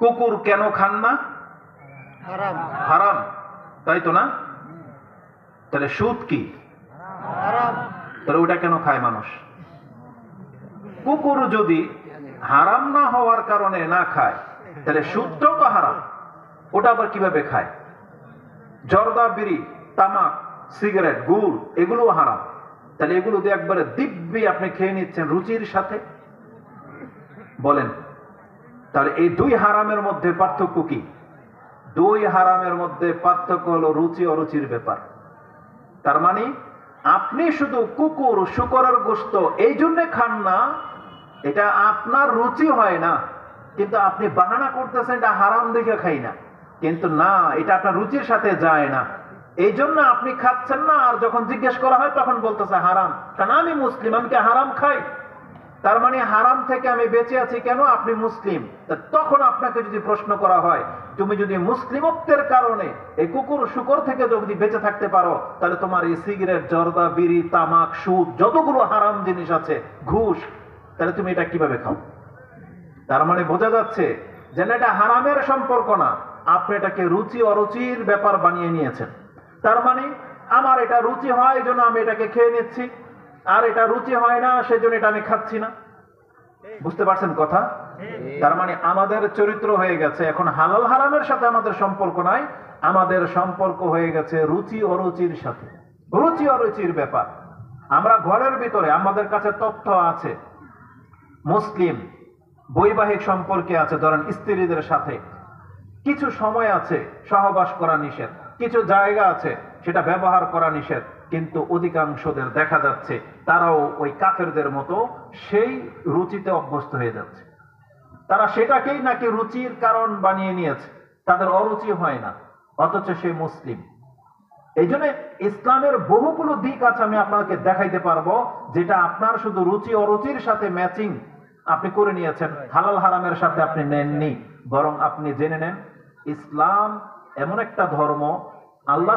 কুকুর কেন খান না? হারাম। হারাম, তাই তো না? তাহলে সুদ কি? হারাম। তাহলে ওটা কেন খায় মানুষ? কুকুর যদি হারাম না হওয়ার কারণে না খায়, তাহলে সুদটাও তো হারাম, ওটা আবার কিভাবে খায়? জর্দা, বিড়ি, তামাক, সিগারেট, গুড়, এগুলো হারাম, তাহলে এগুলো দিয়ে একবারে দিব্যি আপনি খেয়ে নিচ্ছেন রুচির সাথে। বলেন, তাহলে এই দুই হারামের মধ্যে পার্থক্য কি? দুই হারামের মধ্যে পার্থক্য হলো রুচি অরুচির ব্যাপার। তার মানে আপনি শুধু কুকুর, শূকরের গোশত এই জন্য খান না, এটা আপনার রুচি হয় না, কিন্তু আপনি বাহানা করতেছেন এটা হারাম দেখে খাই না, কিন্তু না, এটা আপনার রুচির সাথে যায় না, এই জন্য আপনি খাচ্ছেন না। আর যখন জিজ্ঞেস করা হয় তখন বলতেছে হারাম। কারণ আমি মুসলিম, আমি কি হারাম খাই? তার মানে হারাম থেকে আমি বেঁচে আছি কেন? আপনি মুসলিম। তখন আপনাকে যদি প্রশ্ন করা হয়, তুমি যদি মুসলিমত্বের কারণে এই কুকুর শূকর থেকে যদি বেঁচে থাকতে পারো, তাহলে তোমার এই সিগারেট, জর্দা, বিড়ি, তামাক, সুদ, যতগুলো হারাম জিনিস আছে, ঘুষ, তাহলে তুমি এটা কিভাবে খাও? তার মানে বোঝা যাচ্ছে যে এটা হারামের সম্পর্ক না, আপনি এটাকে রুচি অরুচির ব্যাপার বানিয়ে নিয়েছেন। তার মানে আমার এটা রুচি হয় এই জন্য আমি এটাকে খেয়ে নিচ্ছি, আর এটা রুচি হয় না সেজন্য এটা আমি খাচ্ছি না। বুঝতে পারছেন কথা? তার মানে আমাদের চরিত্র হয়ে গেছে এখন হালাল হারামের সাথে আমাদের সম্পর্ক নাই, আমাদের সম্পর্ক হয়ে গেছে রুচি অরুচির সাথে। রুচি অরুচির ব্যাপার। আমরা ঘরের ভিতরে আমাদের কাছে তথ্য আছে, মুসলিম বৈবাহিক সম্পর্কে আছে, ধরেন স্ত্রীদের সাথে কিছু সময় আছে সহবাস করা নিষেধ, কিছু জায়গা আছে সেটা ব্যবহার করা নিষেধ, কিন্তু অধিকাংশদের দেখা যাচ্ছে তারাও ওই কাফেরদের মতো সেই রুচিতে অভ্যস্ত হয়ে যাচ্ছে। তারা সেটাকেই নাকি রুচির কারণ বানিয়ে নিয়েছে, তাদের অরুচি হয় না, অথচ সে মুসলিম। এই জন্য ইসলামের বহুগুলো দিক আছে, আমি আপনাকে দেখাইতে পারবো, যেটা আপনার শুধু রুচি অরুচির সাথে ম্যাচিং আপনি করে নিয়েছেন, হালাল হারামের সাথে আপনি নেননি। বরং আপনি জেনে নেন ইসলাম এমন একটা ধর্ম, আল্লাহ